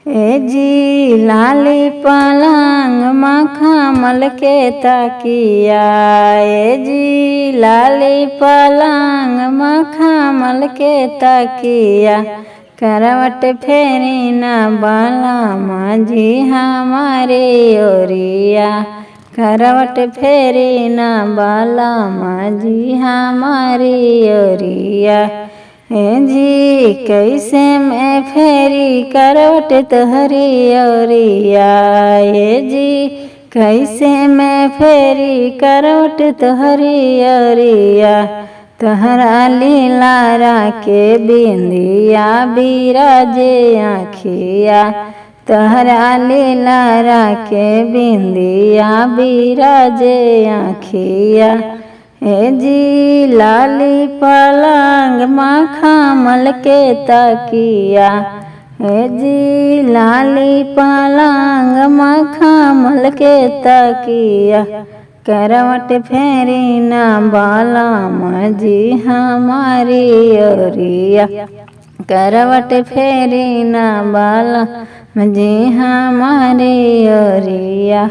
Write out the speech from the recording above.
ए जी लाली पलंग मखमल के तकिया। ए जी लाली पलंग मखमल के तकिया। करवट फेरी न बाला जी हमारे ओरिया। करवट फेरी न बाला जी हमारी ओरिया। ए जी कैसे मैं फेरी करवट तोहरी ओरिया। ए जी कैसे मैं फेरी करवट तोहरी ओरिया। तोहरा लीलारा के बिंदिया बिराजे आँखिया। तोहरा लीलारा के बिंदिया बिराजे आँखिया। ए जी लाली पलंग मखमल के तकिया। ए जी लाली पलंग मखमल के तकिया। करवट फेरी न बाला जी हमारी ओरिया। करवट फेरी न बाला जी हमारी ओरिया।